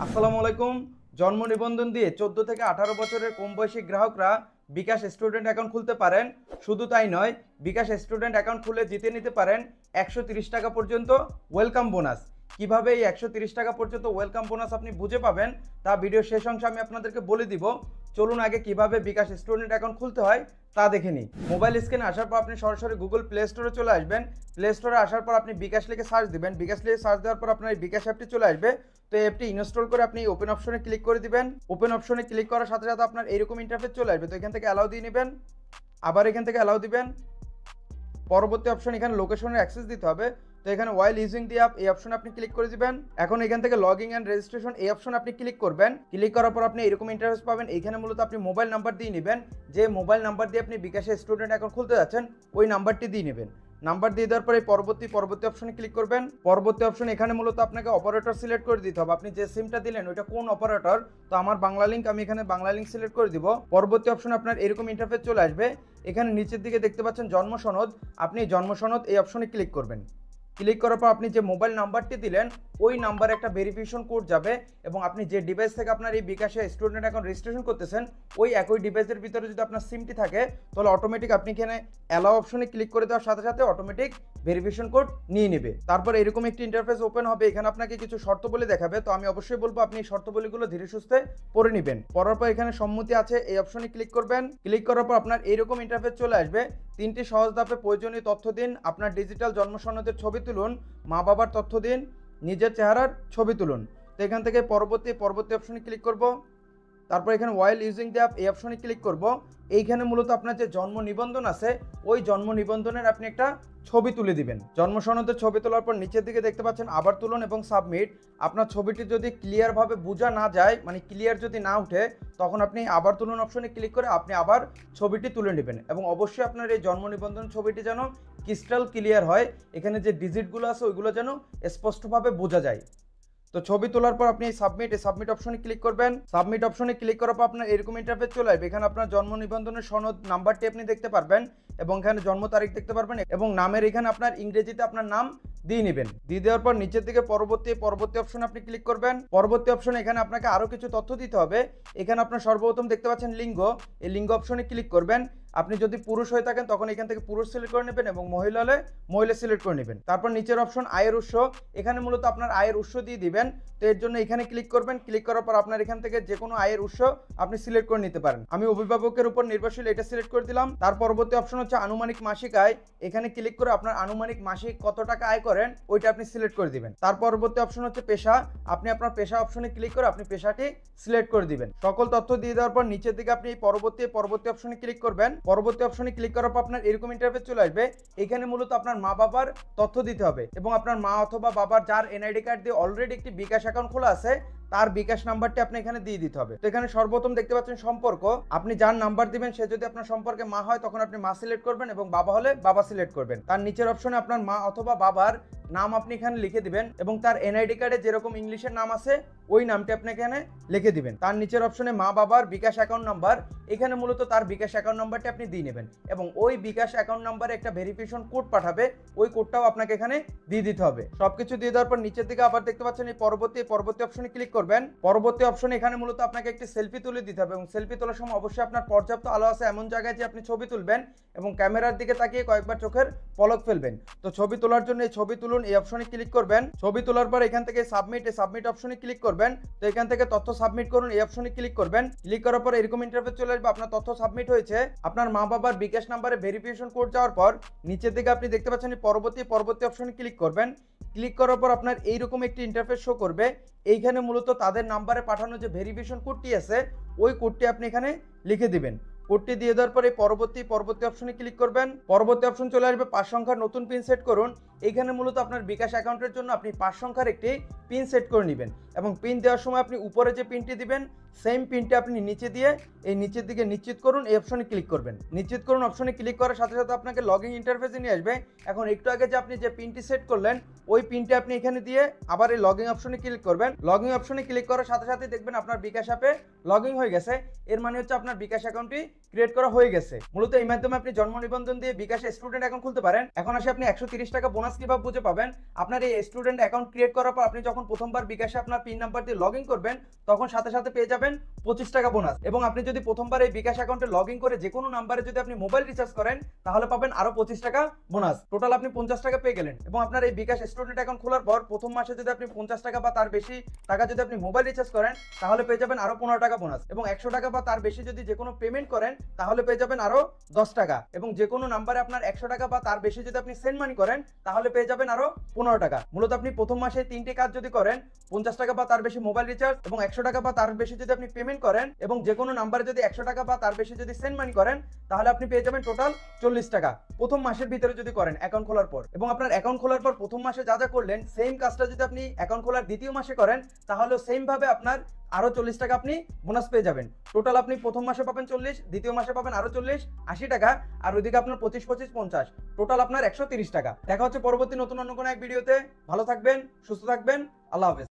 আসসালামু আলাইকুম। জন্ম নিবন্ধন দিয়ে 14 থেকে 18 বছরের কম বয়সী গ্রাহকরা বিকাশ স্টুডেন্ট অ্যাকাউন্ট খুলতে পারেন। শুধু তাই নয়, বিকাশ স্টুডেন্ট অ্যাকাউন্ট খুলে জিতে নিতে পারেন 130 টাকা পর্যন্ত ওয়েলকাম বোনাস। কিভাবে এই 130 টাকা পর্যন্ত ওয়েলকাম বোনাস আপনি বুঝে পাবেন তা ভিডিও শেষ অংশে আমি আপনাদেরকে বলে দিব। চলুন আগে কিভাবে বিকাশ স্টুডেন্ট অ্যাকাউন্ট খুলতে হয় তা দেখে নিই। মোবাইল স্ক্রিনে আসার পর আপনি সরাসরি গুগল প্লে স্টোরে চলে আসবেন। প্লে স্টোরে আসার পর আপনি বিকাশ লিখে সার্চ দিবেন। বিকাশ লিখে সার্চ দেওয়ার পর আপনার এই বিকাশ অ্যাপটি চলে আসবে। তো এই অ্যাপটি ইনস্টল করে আপনি ওপেন অপশনে ক্লিক করে দিবেন। ওপেন অপশনে ক্লিক করার সাথে সাথে আপনার এরকম ইন্টারফেস চলে আসবে। তো এখান থেকে অ্যালাউ দিয়ে নেবেন, আবার এখান থেকে অ্যালাউ দিবেন। পরবর্তী অপশন এখানে লোকেশনের অ্যাক্সেস দিতে হবে। তো এখানে ওয়াইল ইউজিং দি অ্যাপ এই অপশনে আপনি ক্লিক করে দিবেন। এখন এখান থেকে লগইন অ্যান্ড রেজিস্ট্রেশন এই অপশনে আপনি ক্লিক করবেন। ক্লিক করার পর আপনি এরকম ইন্টারফেস পাবেন। এখানে মূলত আপনি মোবাইল নাম্বার দিয়ে নেবেন। যে মোবাইল নাম্বার দিয়ে আপনি বিকাশে স্টুডেন্ট অ্যাকাউন্ট খুলতে যাচ্ছেন ওই নাম্বারটি দিয়ে নেবেন। নাম্বার দিয়ে দেওয়ার পরে পরবর্তী অপশনে ক্লিক করবেন। পরবর্তী অপশন এখানে মূলত আপনাকে অপারেটর সিলেক্ট করে দিতে হবে। আপনি যে সিমটা দিলেন ওইটা কোন অপারেটর, তো আমার বাংলা লিংক, আমি এখানে বাংলা লিংক সিলেক্ট করে দিব। পরবর্তী অপশন আপনার এরকম ইন্টারফেস চলে আসবে। এখানে নিচের দিকে দেখতে পাচ্ছেন জন্ম সনদ, আপনি জন্ম সনদ এই অপশনে ক্লিক করবেন। ক্লিক করার পর আপনি যে মোবাইল নাম্বারটি দিলেন ওই নাম্বারে একটা ভেরিফিকেশন কোড যাবে এবং আপনি যে ডিভাইস থেকে আপনার এই বিকাশে স্টুডেন্ট অ্যাকাউন্ট রেজিস্ট্রেশন করতেছেন ওই একই ডিভাইসের ভিতরে যদি আপনার সিমটি থাকে তাহলে অটোমেটিক আপনি এখানে অ্যালাউ অপশনে ক্লিক করে দেওয়ার সাথে সাথে অটোমেটিক ভেরিফিকেশন কোড নিয়ে নেবে। তারপর এরকম একটি ইন্টারফেস ওপেন হবে। এখানে আপনাকে কিছু শর্তাবলী দেখাবে। তো আমি অবশ্যই বলবো আপনি এই শর্তাবলীগুলো ধীরে সুস্থে পড়ে নেবেন। পড়ার পর এখানে সম্মতি আছে এই অপশনে ক্লিক করবেন। ক্লিক করার পর আপনার এইরকম ইন্টারফেস চলে আসবে। 3টি সহজ ধাপে প্রয়োজনীয় তথ্য দিন, আপনার ডিজিটাল জন্ম সনদের ছবি তুলুন, মা বাবার তথ্য দিন, নিজের চেহারার ছবি তুলুন। তো এখান থেকে পরবর্তী অপশনে ক্লিক করব। তারপর এখানে ওয়াইল ইউজিং দ্য অ্যাপ এই অপশনে ক্লিক করব। এইখানে মূলত আপনার যে জন্ম নিবন্ধন আছে ওই জন্ম নিবন্ধনের আপনি একটা ছবি তুলে দিবেন। জন্ম সনদের ছবি তোলার পর নিচের দিকে দেখতে পাচ্ছেন আবার তুলুন এবং সাবমিট। আপনার ছবিটি যদি ক্লিয়ারভাবে বোঝা না যায়, মানে ক্লিয়ার যদি না উঠে, তখন আপনি আবার তুলুন অপশনে ক্লিক করে আপনি আবার ছবিটি তুলে নেবেন। এবং অবশ্যই আপনার এই জন্ম নিবন্ধন ছবিটি যেন ক্রিস্টাল ক্লিয়ার হয়, এখানে যে ডিজিটগুলো আছে ওইগুলো যেন স্পষ্টভাবে বোঝা যায়। তো ছবি তোলার পর আপনি সাবমিট অপশনে ক্লিক করবেন। সাবমিট অপশনে ক্লিক করার পর আপনার এরকম ইন্টারফেস চলে আসবে। এখানে আপনার জন্ম নিবন্ধনের সনদ নাম্বারটি আপনি দেখতে পারবেন এবং এখানে জন্ম তারিখ দেখতে পারবেন এবং নামের এখানে আপনার ইংরেজিতে আপনার নাম দিয়ে নেবেন। দিয়ে দেওয়ার পর নিচের দিকে পরবর্তী অপশনে আপনি ক্লিক করবেন। পরবর্তী অপশনে এখানে আপনাকে আরও কিছু তথ্য দিতে হবে। এখানে আপনার সর্বপ্রথম দেখতে পাচ্ছেন লিঙ্গ, এই লিঙ্গ অপশনে ক্লিক করবেন। আপনি যদি পুরুষ হয়ে থাকেন তখন এখান থেকে পুরুষ সিলেক্ট করে নেবেন এবং মহিলা হলে মহিলা সিলেক্ট করে নেবেন। তারপর নিচের অপশন আয়ের উৎস, এখানে মূলত আপনার আয়ের উৎস দিয়ে দিবেন। তো এর জন্য এখানে ক্লিক করবেন। ক্লিক করার পর আপনার এখান থেকে যে কোনো আয়ের উৎস আপনি সিলেক্ট করে নিতে পারেন। আমি অভিভাবকের উপর নির্ভরশীল এটা সিলেক্ট করে দিলাম। তার পরবর্তী অপশন হচ্ছে আনুমানিক মাসিক আয়, এখানে ক্লিক করে আপনার আনুমানিক মাসিক কত টাকা আয় করেন ওইটা আপনি সিলেক্ট করে দিবেন। তার পরবর্তী অপশন হচ্ছে পেশা, আপনি আপনার পেশা অপশনে ক্লিক করে আপনি পেশাটি সিলেক্ট করে দিবেন। সকল তথ্য দিয়ে দেওয়ার পর নিচের দিকে আপনি পরবর্তী অপশনে ক্লিক করবেন। পরবর্তী অপশনে ক্লিক করার পর আপনার এরকম ইন্টারফেস চলে আসবে। এখানে মূলত আপনার মা বাবার তথ্য দিতে হবে এবং আপনার মা অথবা বাবার যার এনআইডি কার্ড দিয়ে অলরেডি একটি বিকাশ অ্যাকাউন্ট খোলা আছে তার বিকাশ নাম্বারটি আপনি এখানে দিয়ে দিতে হবে। তো এখানে সর্বপ্রথম দেখতে পাচ্ছেন সম্পর্ক, আপনি যার নাম্বার দিবেন সে যদি আপনার সম্পর্কে মা হয় তখন আপনি মা সিলেক্ট করবেন এবং বাবা হলে বাবা সিলেক্ট করবেন। তার নিচের অপশনে আপনার মা অথবা বাবার নাম আপনি এখানে লিখে দিবেন এবং তার এনআইডি কার্ডে যেরকম ইংলিশের নাম আছে ওই নামটি আপনি এখানে লিখে দিবেন। তার নিচের অপশনে মা বাবার বিকাশ অ্যাকাউন্ট নাম্বার, এখানে মূলত তার বিকাশ অ্যাকাউন্ট নাম্বারটি আপনি দিয়ে নেবেন এবং ওই বিকাশ অ্যাকাউন্ট নাম্বারে একটা ভেরিফিকেশন কোড পাঠাবে, ওই কোডটাও আপনাকে এখানে দিয়ে দিতে হবে। সবকিছু দিয়ে দেওয়ার পর নিচের দিকে আবার দেখতে পাচ্ছেন এই পরবর্তী অপশনে ক্লিক করবেন। পরবর্তী অপশনে এখানে মূলত আপনাকে একটি সেলফি তুলে দিতে হবে এবং সেলফি তোলার সময় অবশ্যই আপনার পর্যাপ্ত আলো আছে এমন জায়গায় যে আপনি ছবি তুলবেন এবং ক্যামেরার দিকে তাকিয়ে কয়েকবার চোখের পলক ফেলবেন। তো ছবি তোলার জন্য এই ছবি তুলুন এই অপশনে ক্লিক করবেন। ছবি তোলার পর এখান থেকে সাবমিট অপশনে ক্লিক করবেন। তো এখান থেকে তথ্য সাবমিট করুন এই অপশনে ক্লিক করবেন। ক্লিক করার পর এরকম ইন্টারফেস চলে আসবে, আপনার তথ্য সাবমিট হয়েছে। আপনার মা বাবার বিকাশ নাম্বারে ভেরিফিকেশন কোড যাওয়ার পর নিচের দিকে আপনি দেখতে পাচ্ছেন পরবর্তী অপশনে ক্লিক করবেন। ক্লিক করার পর আপনার এইরকম একটি ইন্টারফেস শো করবে। এইখানে মূলত তাদের নাম্বারে পাঠানো যে ভেরিফিকেশন কোডটি আছে ওই কোডটি আপনি এখানে লিখে দিবেন। কোডটি দিয়ে দেওয়ার পরে পরবর্তী অপশনে ক্লিক করবেন। পরবর্তী অপশন চলে আসবে 5 সংখ্যার নতুন পিন সেট করুন। এইখানে মূলত আপনার বিকাশ অ্যাকাউন্টের জন্য আপনি 5 সংখ্যার একটি পিন সেট করে নেবেন এবং পিন দেওয়ার সময় আপনি উপরে যে পিনটি দিবেন সেম পিনটি আপনি নিচে দিয়ে এই নিচের দিকে নিশ্চিত করুন এই অপশনে ক্লিক করবেন। নিশ্চিত করুন অপশনে ক্লিক করার সাথে সাথে আপনাকে লগইন ইন্টারফেসে নিয়ে আসবে। এখন একটু আগে যে আপনি যে পিনটি সেট করলেন ওই পিনটি আপনি এখানে দিয়ে আবার এই লগইন অপশনে ক্লিক করবেন। লগইন অপশনে ক্লিক করার সাথে সাথে দেখবেন আপনার বিকাশ অ্যাপে লগইন হয়ে গেছে। এর মানে হচ্ছে আপনার বিকাশ অ্যাকাউন্টটি ক্রিয়েট করা হয়ে গেছে। মূলত এই মাধ্যমে আপনি জন্ম নিবন্ধন দিয়ে বিকাশে স্টুডেন্ট অ্যাকাউন্ট খুলতে পারেন। এখন আসি আপনি 130 টাকা বোনাস বোনাস কিভাবে বুঝে পাবেন, আপনার এই স্টুডেন্ট অ্যাকাউন্ট ক্রিয়েট করার পর আপনি যখন প্রথমবার বিকাশে আপনার পিন নাম্বার দিয়ে লগ ইন করবেন, তখন সাথে সাথে পেয়ে যাবেন 25 টাকা বোনাস। এবং আপনি যদি প্রথমবার এই বিকাশ অ্যাকাউন্টে লগ ইন করে যে কোনো নাম্বারে যদি আপনি মোবাইল রিচার্জ করেন, তাহলে পাবেন আরো 25 টাকা বোনাস। টোটাল আপনি 50 টাকা পেয়ে গেলেন। এবং আপনার এই বিকাশ স্টুডেন্ট অ্যাকাউন্ট খোলার পর প্রথম মাসে যদি আপনি 50 টাকা বা তার বেশি টাকা যদি আপনি মোবাইল রিচার্জ করেন, তাহলে পেয়ে যাবেন আরো 15 টাকা বোনাস। এবং 100 টাকা বা তার বেশি যদি যে কোনো পেমেন্ট করেন, তাহলে পেয়ে যাবেন আরো 10 টাকা। এবং যে কোনো নাম্বারে আপনার 100 টাকা বা তার বেশি যদি আপনি সেন্ড মানি করেন, তাহলে পেয়ে যাবেন আরো 15 টাকা। মূলত আপনি প্রথম মাসে 3টে কাজ যদি করেন, 50 টাকা বা তার বেশি মোবাইল রিচার্জ এবং 100 টাকা বা তার বেশি যদি আপনি পেমেন্ট করেন এবং যে কোনো নাম্বারে যদি 100 টাকা বা তার বেশি যদি সেন্ড মানি করেন, তাহলে আপনি পেয়ে যাবেন টোটাল 40 টাকা প্রথম মাসের ভিতরে যদি করেন অ্যাকাউন্ট খোলার পর। এবং আপনার অ্যাকাউন্ট খোলার পর প্রথম মাসে যা যা করলেন, সেম কাজটা যদি আপনি অ্যাকাউন্ট খোলার দ্বিতীয় মাসে করেন, তাহলে সেম ভাবে আপনার আরো 40 টাকা আপনি বোনাস পেয়ে যাবেন। টোটাল আপনি প্রথম মাসে পাবেন 40, দ্বিতীয় মাসে পাবেন আরো 40, 80 টাকা। আর ওইদিকে আপনার 25, 25, 50, টোটাল আপনার 130 টাকা। দেখা হচ্ছে পরবর্তী নতুন অন্য কোনো এক ভিডিওতে। ভালো থাকবেন, সুস্থ থাকবেন, আল্লাহ হাফেজ।